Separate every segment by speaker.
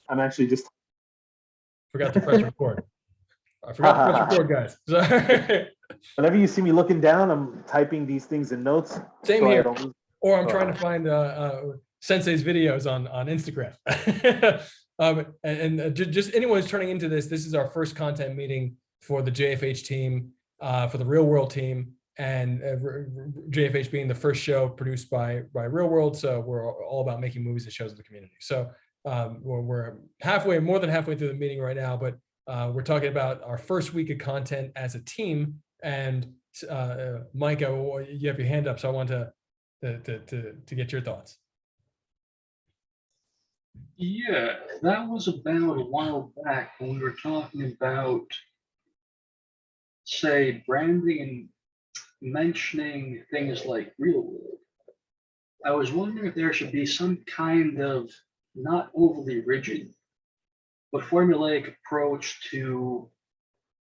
Speaker 1: I'm actually just.
Speaker 2: Forgot to press record. I forgot to press record, guys. Sorry.
Speaker 1: Whenever you see me looking down, I'm typing these things in notes.
Speaker 2: Same
Speaker 1: so
Speaker 2: here. Or I'm trying to find Sensei's videos on Instagram. Just anyone who's turning into this is our first content meeting for the JFH team, for the ReelwUrld team, and JFH being the first show produced by ReelwUrld. So we're all about making movies and shows in the community. So we're more than halfway through the meeting right now, but we're talking about our first week of content as a team. And Micah, you have your hand up, so I want to get your thoughts.
Speaker 3: Yeah, that was about a while back when we were talking about, say, branding and mentioning things like ReelwUrld. I was wondering if there should be some kind of not overly rigid, but formulaic approach to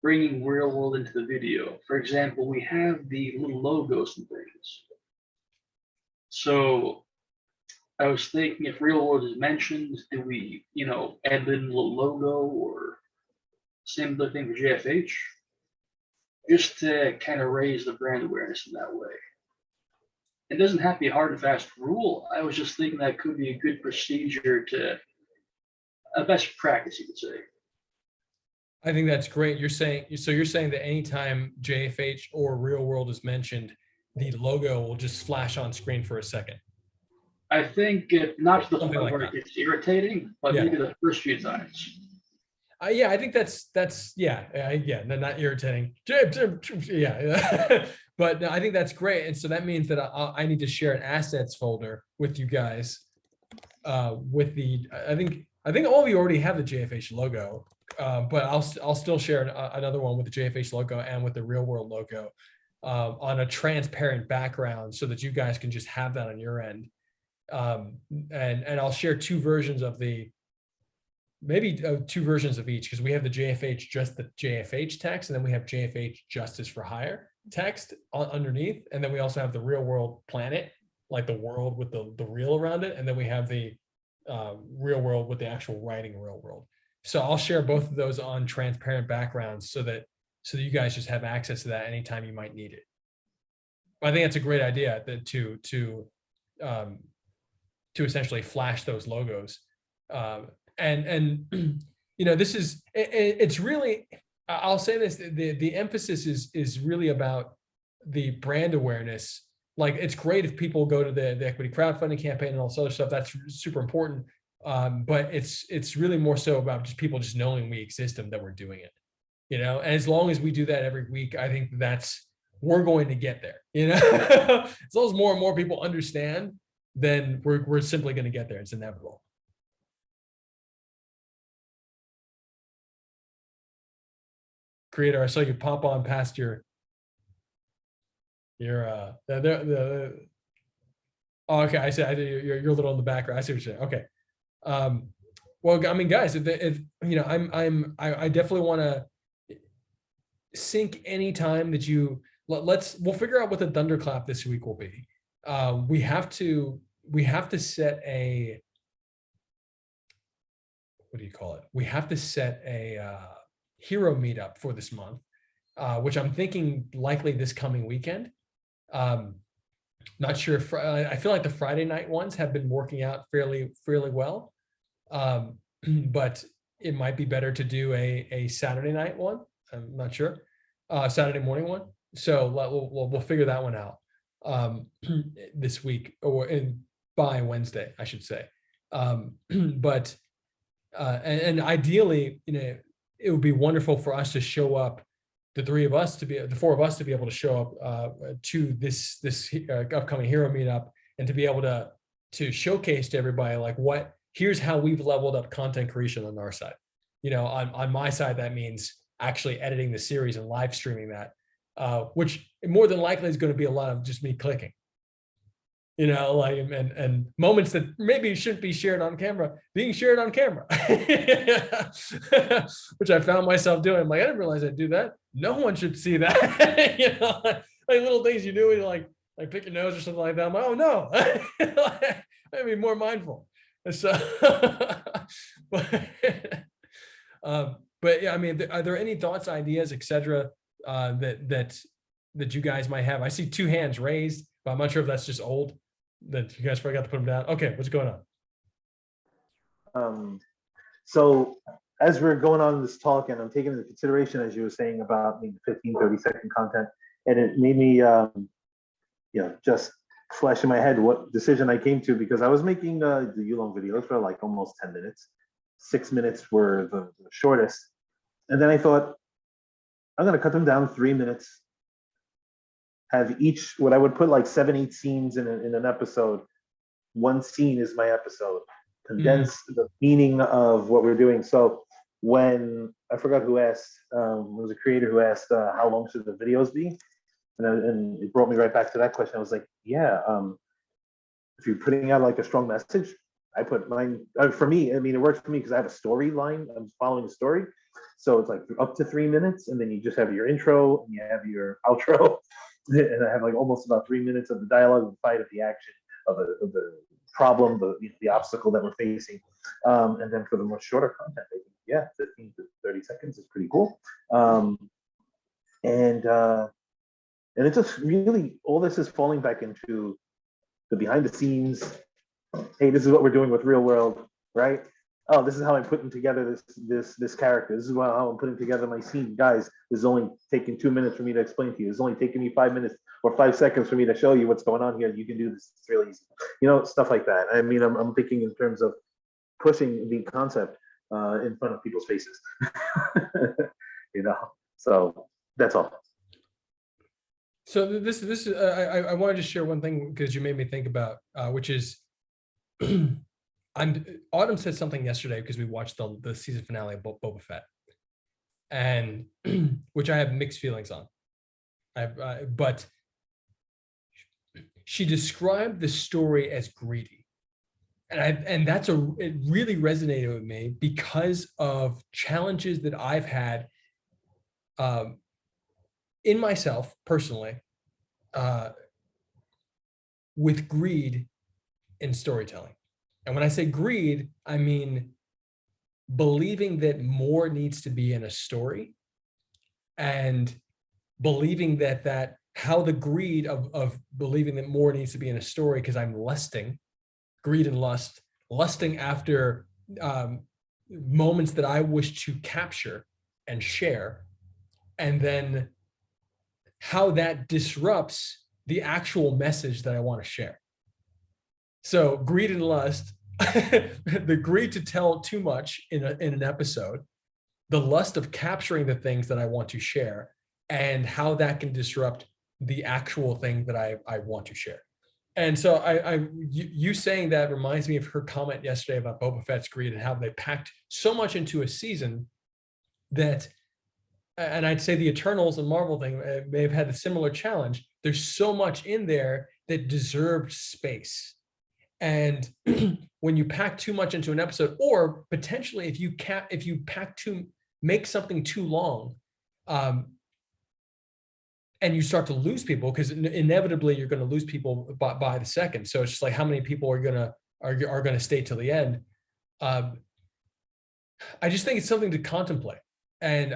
Speaker 3: bringing ReelwUrld into the video. For example, we have the little logos and things. So I was thinking if ReelwUrld is mentioned, do we, add in a little logo or similar thing for JFH? Just to kind of raise the brand awareness in that way. It doesn't have to be a hard and fast rule. I was just thinking that could be a good procedure to a best practice, you could say.
Speaker 2: I think that's great. You're saying that anytime JFH or ReelwUrld is mentioned, the logo will just flash on screen for a second.
Speaker 3: I think not to the point where
Speaker 2: like
Speaker 3: it's irritating, but maybe the first few times.
Speaker 2: Yeah, I think that's not irritating. Yeah, but no, I think that's great. And so that means that I need to share an assets folder with you guys. With the I think all of you already have the JFH logo, but I'll still share another one with the JFH logo and with the ReelwUrld logo on a transparent background, so that you guys can just have that on your end. And I'll share two versions of maybe two versions of each, because we have the JFH, just the JFH text, and then we have JFH Justice for Hire text underneath. And then we also have the ReelwUrld planet, like the world with the reel around it. And then we have the ReelwUrld with the actual writing ReelwUrld. So I'll share both of those on transparent backgrounds so that you guys just have access to that anytime you might need it. I think that's a great idea, that to essentially flash those logos. And this is, it's really, I'll say this, the emphasis is really about the brand awareness. Like, it's great if people go to the equity crowdfunding campaign and all this other stuff. That's super important. But it's really more so about just people just knowing we exist and that we're doing it, and as long as we do that every week, I think we're going to get there, as long as more and more people understand, then we're simply going to get there. It's inevitable. Creator, I saw you pop on past your oh, okay, I said you're a little in the background. I see what you're saying. Okay. Well, I mean, guys, if I definitely want to sync anytime that we'll figure out what the thunderclap this week will be. We have to set a, what do you call it? We have to set a hero meetup for this month, which I'm thinking likely this coming weekend. Not sure if I feel like the Friday night ones have been working out fairly well, but it might be better to do a Saturday night one. I'm not sure. Saturday morning one. So we'll figure that one out this week, or by Wednesday, I should say. But and ideally, it would be wonderful for us to show up, the four of us to be able to show up to this upcoming hero meetup, and to be able to showcase to everybody, like, here's how we've leveled up content creation on our side. On my side, that means actually editing the series and live streaming that, which more than likely is going to be a lot of just me clicking. And moments that maybe shouldn't be shared on camera, being shared on camera, which I found myself doing. I'm like, I didn't realize I'd do that. No one should see that. Like little things you do, like pick your nose or something like that. I'm like, oh no, I'd be more mindful. So, but yeah, I mean, are there any thoughts, ideas, etc., that you guys might have? I see 2 hands raised, but I'm not sure if that's just old that you guys forgot to put them down. Okay, what's going on?
Speaker 1: So as we're going on this talk, and I'm taking into consideration, as you were saying about the 15, 30-second content, and it made me, just flash in my head what decision I came to, because I was making the Yulong videos for like almost 10 minutes. 6 minutes were the shortest. And then I thought, I'm going to cut them down 3 minutes, have each, what I would put like 7, 8 scenes in an episode. One scene is my episode. Condense the meaning of what we're doing. So when, I forgot who asked, it was a creator who asked, how long should the videos be? And it brought me right back to that question. I was like, yeah, if you're putting out like a strong message, I put mine, for me, I mean, it works for me because I have a storyline. I'm following a story. So it's like up to 3 minutes, and then you just have your intro and you have your outro. And I have like almost about 3 minutes of the dialogue, the fight, of the action, of the problem, the obstacle that we're facing. And then for the more shorter content, I think, yeah, 15 to 30 seconds is pretty cool. And it just really, all this is falling back into the behind the scenes. Hey, this is what we're doing with ReelwUrld, right? Oh, this is how I'm putting together this character. This is how I'm putting together my scene. Guys, this is only taking 2 minutes for me to explain to you. It's only taking me 5 minutes or 5 seconds for me to show you what's going on here. You can do this. It's really easy. Stuff like that. I mean, I'm thinking in terms of pushing the concept in front of people's faces. So that's all.
Speaker 2: So this is I wanted to share one thing because you made me think about, which is Autumn said something yesterday because we watched the season finale of Boba Fett, and which I have mixed feelings on. But she described the story as greedy, and it really resonated with me because of challenges that I've had in myself personally with greed in storytelling. And when I say greed, I mean believing that more needs to be in a story, and believing that how the greed of believing that more needs to be in a story, because I'm lusting, greed and lusting after moments that I wish to capture and share, and then how that disrupts the actual message that I want to share. So greed and lust, the greed to tell too much in an episode, the lust of capturing the things that I want to share, and how that can disrupt the actual thing that I want to share. And so you saying that reminds me of her comment yesterday about Boba Fett's greed and how they packed so much into a season that, and I'd say the Eternals and Marvel thing may have had a similar challenge. There's so much in there that deserved space. And when you pack too much into an episode, or potentially if you make something too long, and you start to lose people, because inevitably you're going to lose people by the second. So it's just like, how many people are going to stay till the end? I just think it's something to contemplate. And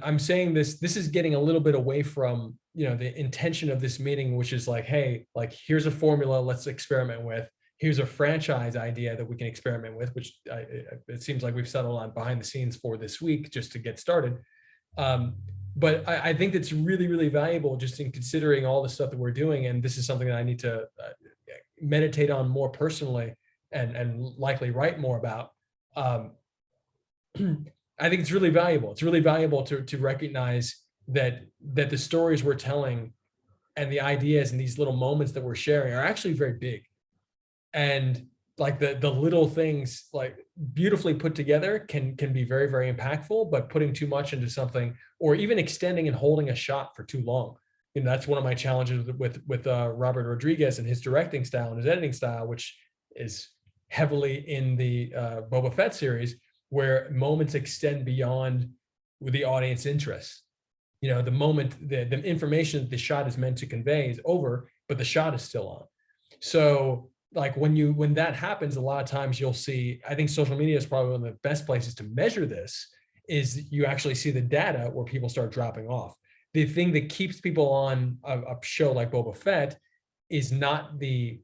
Speaker 2: I'm saying this is getting a little bit away from, the intention of this meeting, which is like, hey, like, here's a formula, let's experiment with. Here's a franchise idea that we can experiment with, which it seems like we've settled on behind the scenes for this week just to get started. But I think it's really, really valuable just in considering all the stuff that we're doing. And this is something that I need to meditate on more personally and likely write more about. I think it's really valuable. It's really valuable to recognize that the stories we're telling and the ideas and these little moments that we're sharing are actually very big. And like the little things, like beautifully put together, can be very, very impactful, but putting too much into something, or even extending and holding a shot for too long, that's one of my challenges with Robert Rodriguez and his directing style and his editing style, which is heavily in the Boba Fett series, where moments extend beyond the audience interest. The moment, the information that the shot is meant to convey is over, but the shot is still on. So like when that happens, a lot of times you'll see, I think social media is probably one of the best places to measure this, is you actually see the data where people start dropping off. The thing that keeps people on a show like Boba Fett is not the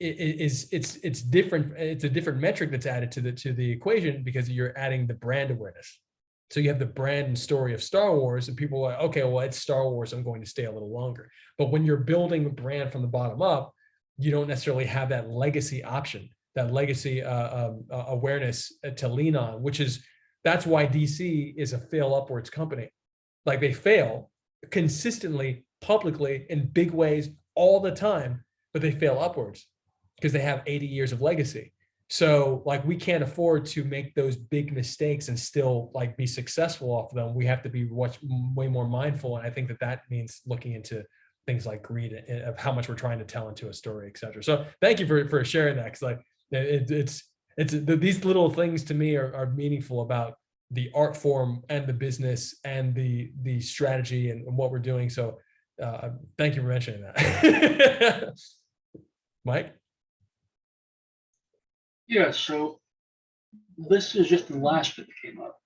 Speaker 2: it's different. It's a different metric that's added to the equation, because you're adding the brand awareness. So you have the brand and story of Star Wars, and people are like, okay, well, it's Star Wars, I'm going to stay a little longer. But when you're building a brand from the bottom up, you don't necessarily have that legacy option, that legacy awareness to lean on, that's why DC is a fail upwards company. Like, they fail consistently, publicly, in big ways all the time, but they fail upwards because they have 80 years of legacy. So like, we can't afford to make those big mistakes and still like be successful off of them. We have to be way more mindful. And I think that means looking into things like greed of how much we're trying to tell into a story, et cetera. So thank you for sharing that. Cause like these little things to me are meaningful about the art form and the business and the strategy and what we're doing. So thank you for mentioning that. Mike?
Speaker 3: Yeah, so this is just the last bit that came up.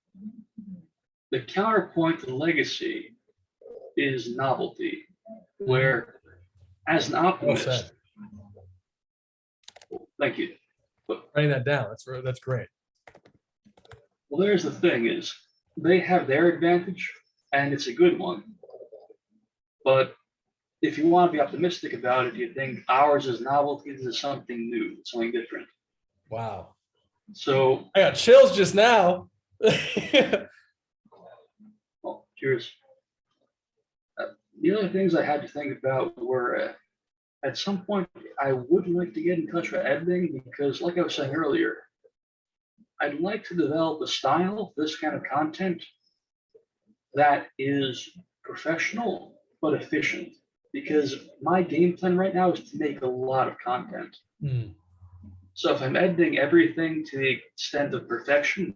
Speaker 3: The counterpoint to legacy is novelty, where as an
Speaker 2: Well
Speaker 3: optimist,
Speaker 2: said.
Speaker 3: thank you.
Speaker 2: Writing that down. That's great.
Speaker 3: Well, there's the thing is, they have their advantage, and it's a good one. But if you want to be optimistic about it, you think ours is novelty, this is something new, something different.
Speaker 2: Wow.
Speaker 3: So,
Speaker 2: I got chills just now.
Speaker 3: well, cheers. The other things I had to think about were, at some point, I would like to get in touch with editing, because like I was saying earlier, I'd like to develop a style for this kind of content that is professional but efficient, because my game plan right now is to make a lot of content.
Speaker 2: Mm.
Speaker 3: So if I'm editing everything to the extent of perfection,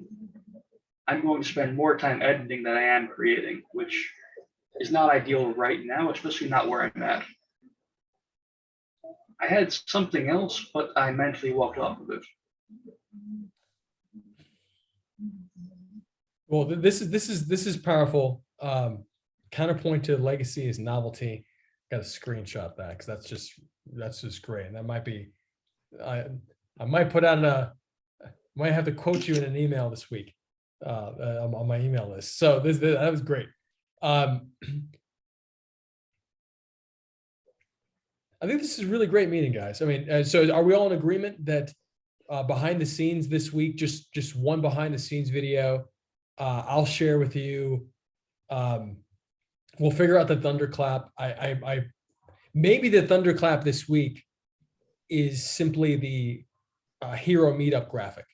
Speaker 3: I'm going to spend more time editing than I am creating, which is not ideal right now, especially not where I'm at. I had something else, but I mentally walked off of it.
Speaker 2: Well, this is powerful. Counterpoint to legacy is novelty. Got to screenshot that, because that's just great. And that might be, I might put out might have to quote you in an email this week on my email list. So that was great. I think this is a really great meeting, guys. I mean, so are we all in agreement that behind the scenes this week, just one behind the scenes video, I'll share with you. We'll figure out the thunderclap. I maybe the thunderclap this week is simply the hero meetup graphic.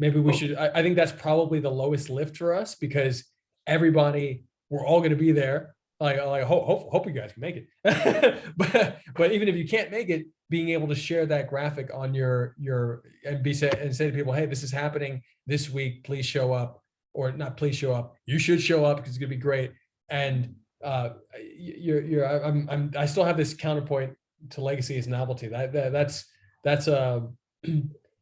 Speaker 2: Maybe we should. I think that's probably the lowest lift for us, because we're all going to be there. Like hope you guys can make it. but even if you can't make it, being able to share that graphic on your and say to people, hey, this is happening this week. Please show up, or not. Please show up. You should show up, because it's going to be great. And I still have this counterpoint to legacy is novelty. That's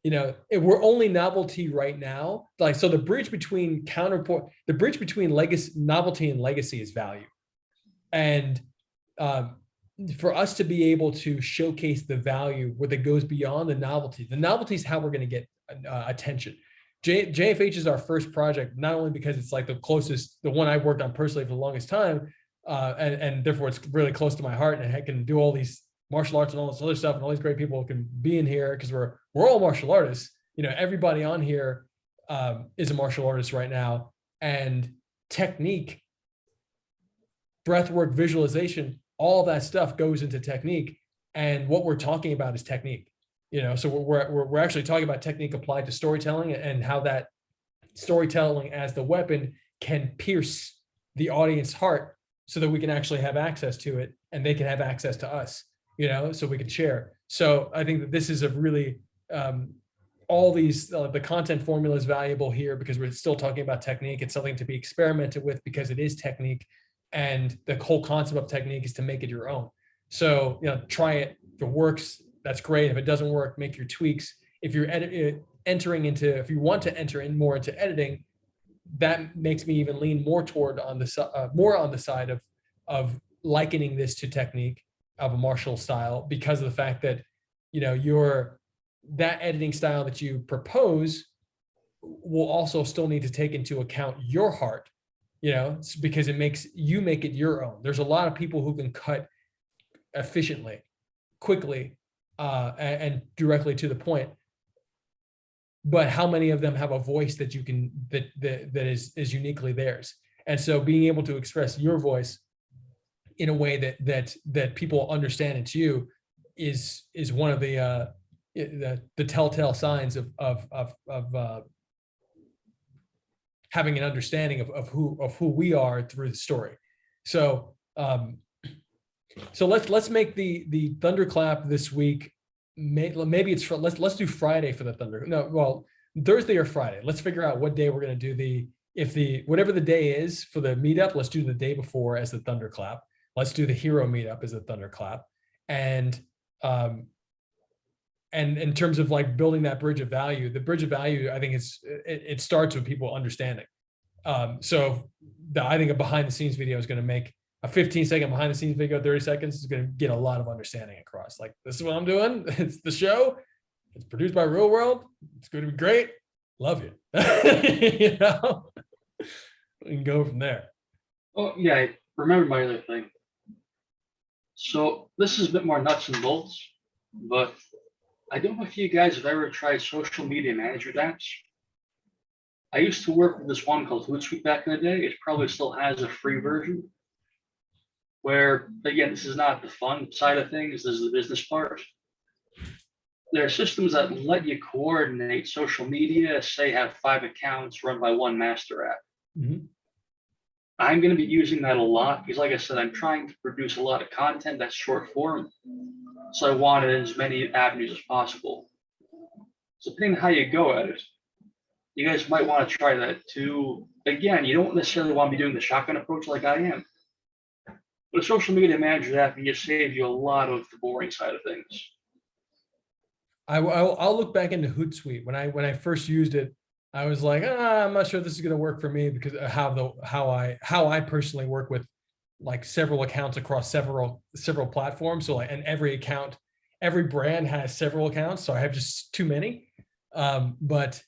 Speaker 2: you know, if we're only novelty right now, like, so the bridge between legacy, novelty, and legacy is value. And for us to be able to showcase the value where that goes beyond the novelty is how we're going to get attention. JFH is our first project, not only because it's like the one I've worked on personally for the longest time, and therefore it's really close to my heart, and I can do all these martial arts and all this other stuff, and all these great people can be in here because we're all martial artists. You know, everybody on here is a martial artist right now, and technique, breathwork, visualization, all that stuff goes into technique. And what we're talking about is technique. You know, so we're actually talking about technique applied to storytelling, and how that storytelling as the weapon can pierce the audience heart, so that we can actually have access to it, and they can have access to us, you know, so we can share. So I think that this is a really, all these, the content formula is valuable here, because we're still talking about technique. It's something to be experimented with, because it is technique. And the whole concept of technique is to make it your own. So, you know, try it. If it works, that's great. If it doesn't work, make your tweaks. If you're if you want to enter in more into editing, that makes me even lean more toward on the side of likening this to technique of a martial style, because of the fact that, you know, that editing style that you propose will also still need to take into account your heart, you know, because you make it your own. There's a lot of people who can cut efficiently, quickly, and directly to the point. But how many of them have a voice that you can that is uniquely theirs? And so being able to express your voice in a way that people understand it's you is one of the telltale signs of having an understanding of who we are through the story. So let's make the thunderclap this week. Maybe it's let's do Friday for the thunder. No, well, Thursday or Friday. Let's figure out what day we're going to do whatever the day is for the meetup. Let's do the day before as the thunderclap. Let's do the hero meetup as a thunderclap. And in terms of like building that bridge of value, the bridge of value, I think it starts with people understanding. So I think a behind the scenes video is going to make a 15-second behind the scenes video, 30 seconds is going to get a lot of understanding across. Like, this is what I'm doing. It's the show. It's produced by ReelwUrld. It's going to be great. Love you. You know, we can go from there.
Speaker 3: Oh yeah, I remember my other thing. So this is a bit more nuts and bolts, but I don't know if you guys have ever tried social media management apps. I used to work with this one called Hootsuite back in the day. It probably still has a free version, where, again, this is not the fun side of things, this is the business part. There are systems that let you coordinate social media, say have 5 accounts run by one master app.
Speaker 2: Mm-hmm.
Speaker 3: I'm going to be using that a lot because, like I said, I'm trying to produce a lot of content that's short form. So I wanted as many avenues as possible. So depending on how you go at it, you guys might want to try that too. Again, you don't necessarily want to be doing the shotgun approach like I am. But a social media manager app can just save you a lot of the boring side of things.
Speaker 2: I'll look back into Hootsuite. When I first used it, I was like, I'm not sure this is going to work for me because of how I personally work with like several accounts across several platforms. So like, and every brand has several accounts. So I have just too many. But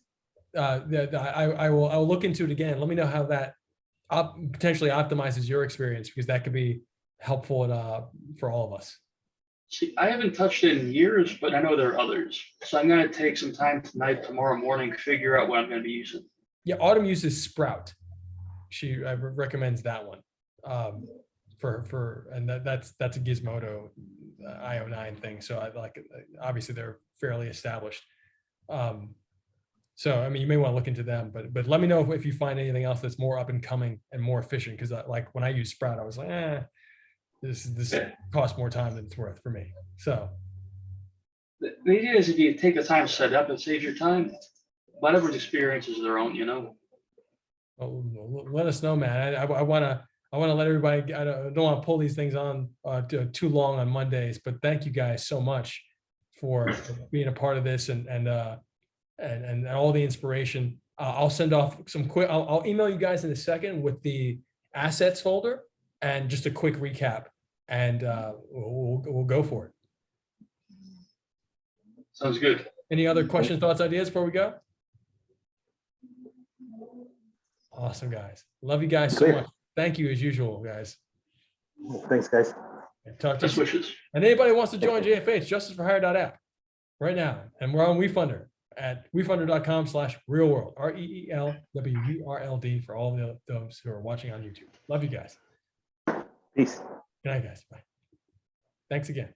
Speaker 2: I'll look into it again. Let me know how that potentially optimizes your experience, because that could be helpful for all of us.
Speaker 3: See, I haven't touched it in years, but I know there are others. So I'm going to take some time tonight, tomorrow morning, figure out what I'm going to be using.
Speaker 2: Yeah, Autumn uses Sprout. She recommends that one and that's a Gizmodo IO9 thing. So I like, obviously they're fairly established. So I mean, you may want to look into them, but let me know if you find anything else that's more up and coming and more efficient. Because like when I used Sprout, I was like, this costs more time than it's worth for me. So
Speaker 3: the idea is, if you take the time to set up, it saves your time. But everyone's experience is their own, you know.
Speaker 2: well, let us know, man. I want to let everybody. I don't want to pull these things on too long on Mondays, but thank you guys so much for being a part of this and all the inspiration. I'll send off some quick. I'll email you guys in a second with the assets folder and just a quick recap, and we'll go for it.
Speaker 3: Sounds good.
Speaker 2: Any other questions, thoughts, ideas before we go? Awesome, guys. Love you guys so much. Thank you as usual, guys.
Speaker 1: Thanks, guys.
Speaker 2: Talk to you
Speaker 3: Best
Speaker 2: soon.
Speaker 3: wishes.
Speaker 2: And anybody wants to join JFH, justiceforhire.app right now. And we're on WeFunder at wefunder.com/ReelwUrld, ReelWurld for all those who are watching on YouTube. Love you guys.
Speaker 1: Peace.
Speaker 2: Good night, guys. Bye. Thanks again.